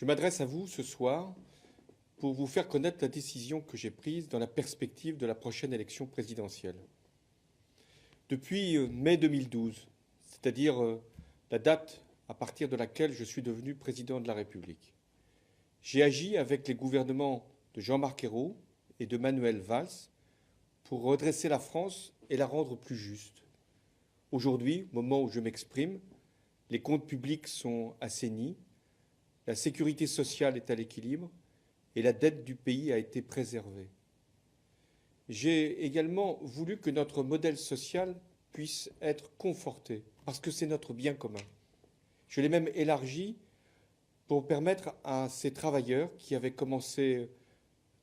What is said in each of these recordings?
Je m'adresse à vous ce soir pour vous faire connaître la décision que j'ai prise dans la perspective de la prochaine élection présidentielle. Depuis mai 2012, c'est-à-dire la date à partir de laquelle je suis devenu président de la République, j'ai agi avec les gouvernements de Jean-Marc Ayrault et de Manuel Valls pour redresser la France et la rendre plus juste. Aujourd'hui, au moment où je m'exprime, les comptes publics sont assainis, la sécurité sociale est à l'équilibre et la dette du pays a été préservée. J'ai également voulu que notre modèle social puisse être conforté, parce que c'est notre bien commun. Je l'ai même élargi pour permettre à ces travailleurs qui avaient commencé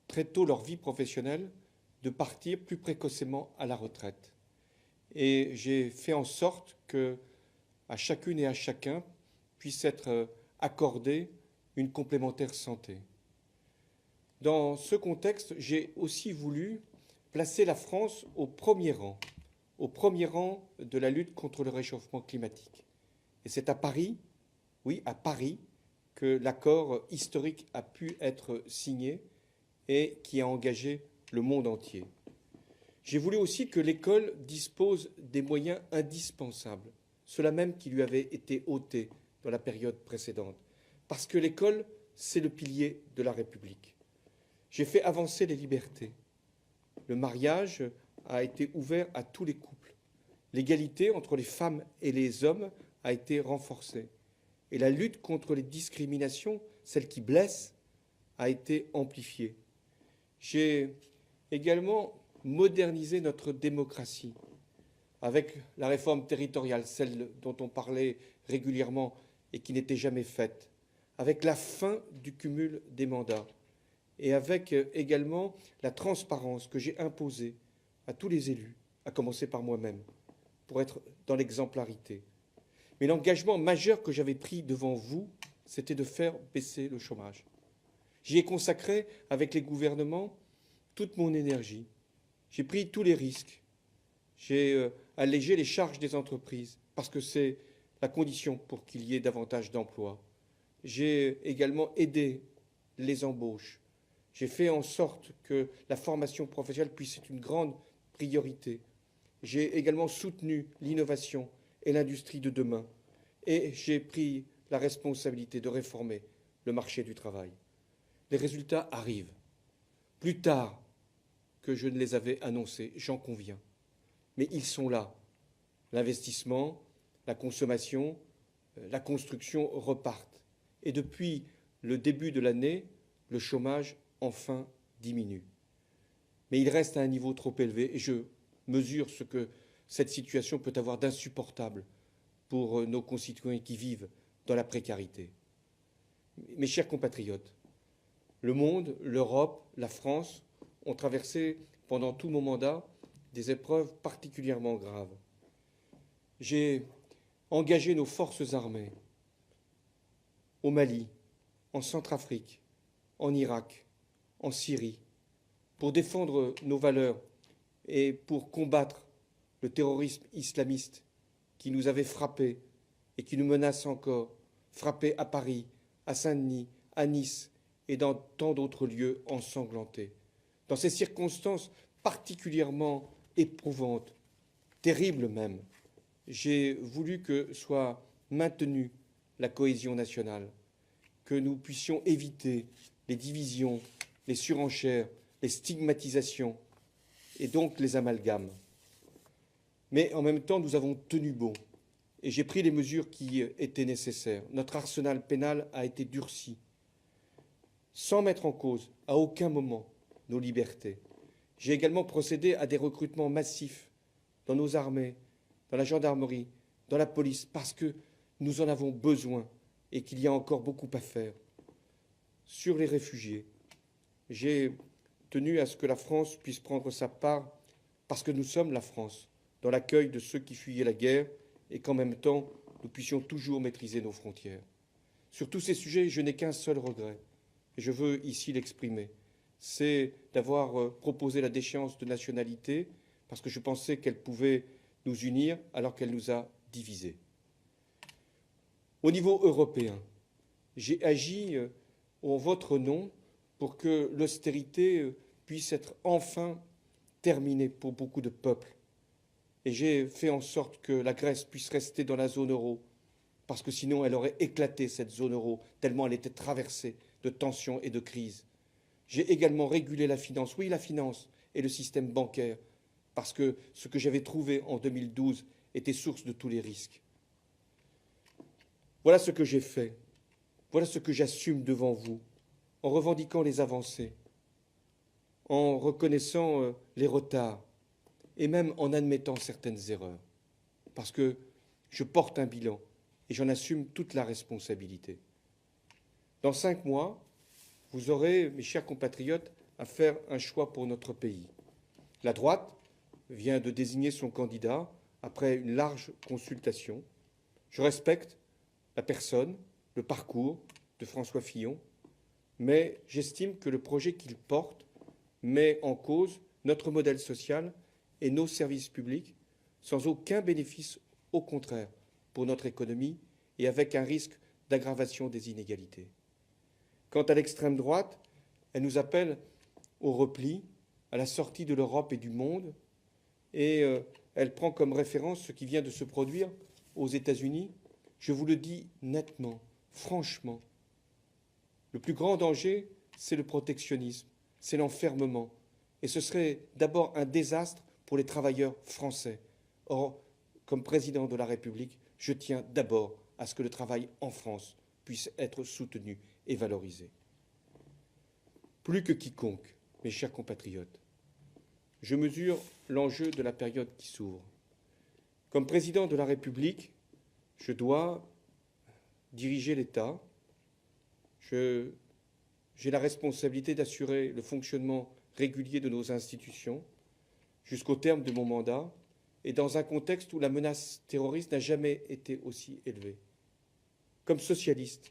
très tôt leur vie professionnelle de partir plus précocement à la retraite. Et j'ai fait en sorte que, à chacune et à chacun, puisse être accordée une complémentaire santé. Dans ce contexte, j'ai aussi voulu placer la France au premier rang de la lutte contre le réchauffement climatique. Et c'est à Paris, oui, à Paris, que l'accord historique a pu être signé et qui a engagé le monde entier. J'ai voulu aussi que l'école dispose des moyens indispensables, ceux-là même qui lui avaient été ôtés dans la période précédente, parce que l'école, c'est le pilier de la République. J'ai fait avancer les libertés. Le mariage a été ouvert à tous les couples. L'égalité entre les femmes et les hommes a été renforcée. Et la lutte contre les discriminations, celles qui blessent, a été amplifiée. J'ai également modernisé notre démocratie avec la réforme territoriale, celle dont on parlait régulièrement et qui n'était jamais faite, avec la fin du cumul des mandats et avec également la transparence que j'ai imposée à tous les élus, à commencer par moi-même, pour être dans l'exemplarité. Mais l'engagement majeur que j'avais pris devant vous, c'était de faire baisser le chômage. J'y ai consacré, avec les gouvernements, toute mon énergie. J'ai pris tous les risques. J'ai allégé les charges des entreprises, parce que c'est la condition pour qu'il y ait davantage d'emplois. J'ai également aidé les embauches. J'ai fait en sorte que la formation professionnelle puisse être une grande priorité. J'ai également soutenu l'innovation et l'industrie de demain. Et j'ai pris la responsabilité de réformer le marché du travail. Les résultats arrivent. Plus tard que je ne les avais annoncés, j'en conviens. Mais ils sont là. L'investissement, la consommation, la construction repartent. Et depuis le début de l'année, le chômage enfin diminue. Mais il reste à un niveau trop élevé et je mesure ce que cette situation peut avoir d'insupportable pour nos concitoyens qui vivent dans la précarité. Mes chers compatriotes, le monde, l'Europe, la France ont traversé pendant tout mon mandat des épreuves particulièrement graves. J'ai engagé nos forces armées au Mali, en Centrafrique, en Irak, en Syrie, pour défendre nos valeurs et pour combattre le terrorisme islamiste qui nous avait frappés et qui nous menace encore, frappés à Paris, à Saint-Denis, à Nice et dans tant d'autres lieux ensanglantés. Dans ces circonstances particulièrement éprouvantes, terribles même, j'ai voulu que soit maintenue la cohésion nationale, que nous puissions éviter les divisions, les surenchères, les stigmatisations et donc les amalgames. Mais en même temps, nous avons tenu bon et j'ai pris les mesures qui étaient nécessaires. Notre arsenal pénal a été durci, sans mettre en cause à aucun moment nos libertés. J'ai également procédé à des recrutements massifs dans nos armées, dans la gendarmerie, dans la police, parce que nous en avons besoin et qu'il y a encore beaucoup à faire. Sur les réfugiés, j'ai tenu à ce que la France puisse prendre sa part, parce que nous sommes la France, dans l'accueil de ceux qui fuyaient la guerre et qu'en même temps, nous puissions toujours maîtriser nos frontières. Sur tous ces sujets, je n'ai qu'un seul regret, et je veux ici l'exprimer, c'est d'avoir proposé la déchéance de nationalité, parce que je pensais qu'elle pouvait nous unir alors qu'elle nous a divisés. Au niveau européen, j'ai agi en votre nom pour que l'austérité puisse être enfin terminée pour beaucoup de peuples. Et j'ai fait en sorte que la Grèce puisse rester dans la zone euro, parce que sinon elle aurait éclaté, cette zone euro, tellement elle était traversée de tensions et de crises. J'ai également régulé la finance, oui la finance et le système bancaire, parce que ce que j'avais trouvé en 2012 était source de tous les risques. Voilà ce que j'ai fait, voilà ce que j'assume devant vous, en revendiquant les avancées, en reconnaissant les retards et même en admettant certaines erreurs, parce que je porte un bilan et j'en assume toute la responsabilité. Dans 5 mois, vous aurez, mes chers compatriotes, à faire un choix pour notre pays. La droite vient de désigner son candidat après une large consultation. Je respecte la personne, le parcours de François Fillon, mais j'estime que le projet qu'il porte met en cause notre modèle social et nos services publics sans aucun bénéfice, au contraire, pour notre économie et avec un risque d'aggravation des inégalités. Quant à l'extrême droite, elle nous appelle au repli, à la sortie de l'Europe et du monde, et elle prend comme référence ce qui vient de se produire aux États-Unis. Je vous le dis nettement, franchement, le plus grand danger, c'est le protectionnisme, c'est l'enfermement, et ce serait d'abord un désastre pour les travailleurs français. Or, comme président de la République, je tiens d'abord à ce que le travail en France puisse être soutenu et valorisé. Plus que quiconque, mes chers compatriotes, je mesure l'enjeu de la période qui s'ouvre. Comme président de la République, je dois diriger l'État. J'ai la responsabilité d'assurer le fonctionnement régulier de nos institutions jusqu'au terme de mon mandat et dans un contexte où la menace terroriste n'a jamais été aussi élevée. Comme socialiste,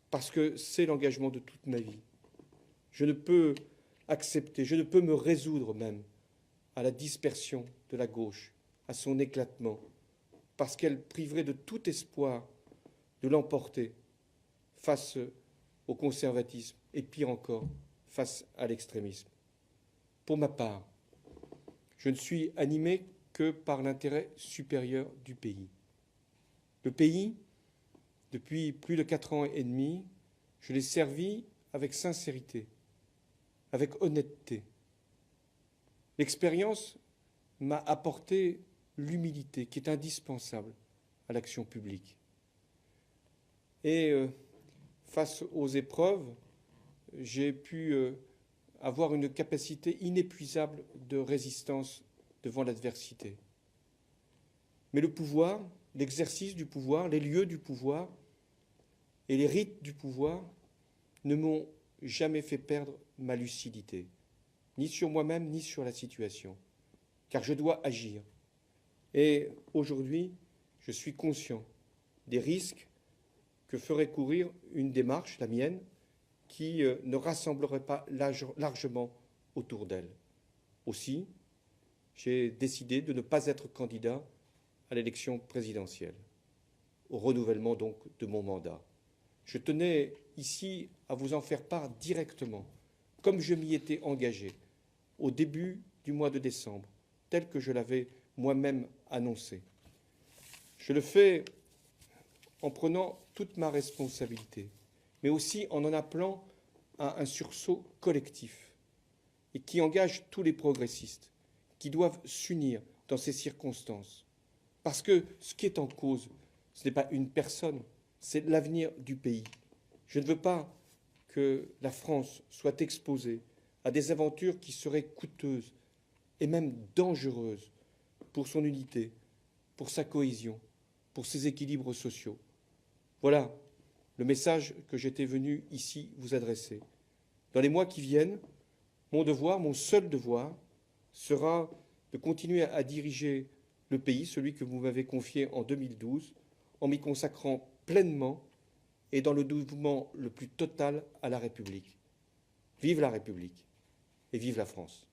parce que c'est l'engagement de toute ma vie, je ne peux accepter, je ne peux me résoudre même à la dispersion de la gauche, à son éclatement, parce qu'elle priverait de tout espoir de l'emporter face au conservatisme et pire encore, face à l'extrémisme. Pour ma part, je ne suis animé que par l'intérêt supérieur du pays. Le pays, depuis plus de 4 ans et demi, je l'ai servi avec sincérité, avec honnêteté. L'expérience m'a apporté l'humilité qui est indispensable à l'action publique. Et face aux épreuves, j'ai pu avoir une capacité inépuisable de résistance devant l'adversité. Mais le pouvoir, l'exercice du pouvoir, les lieux du pouvoir et les rites du pouvoir ne m'ont jamais fait perdre ma lucidité, ni sur moi-même, ni sur la situation, car je dois agir. Et aujourd'hui, je suis conscient des risques que ferait courir une démarche, la mienne, qui ne rassemblerait pas largement autour d'elle. Aussi, j'ai décidé de ne pas être candidat à l'élection présidentielle, au renouvellement donc de mon mandat. Je tenais ici à vous en faire part directement, comme je m'y étais engagé au début du mois de décembre, tel que je l'avais moi-même annoncé. Je le fais en prenant toute ma responsabilité, mais aussi en appelant à un sursaut collectif et qui engage tous les progressistes qui doivent s'unir dans ces circonstances. Parce que ce qui est en cause, ce n'est pas une personne, c'est l'avenir du pays. Je ne veux pas que la France soit exposée à des aventures qui seraient coûteuses et même dangereuses pour son unité, pour sa cohésion, pour ses équilibres sociaux. Voilà le message que j'étais venu ici vous adresser. Dans les mois qui viennent, mon devoir, mon seul devoir, sera de continuer à diriger le pays, celui que vous m'avez confié en 2012, en m'y consacrant pleinement et dans le dévouement le plus total à la République. Vive la République et vive la France.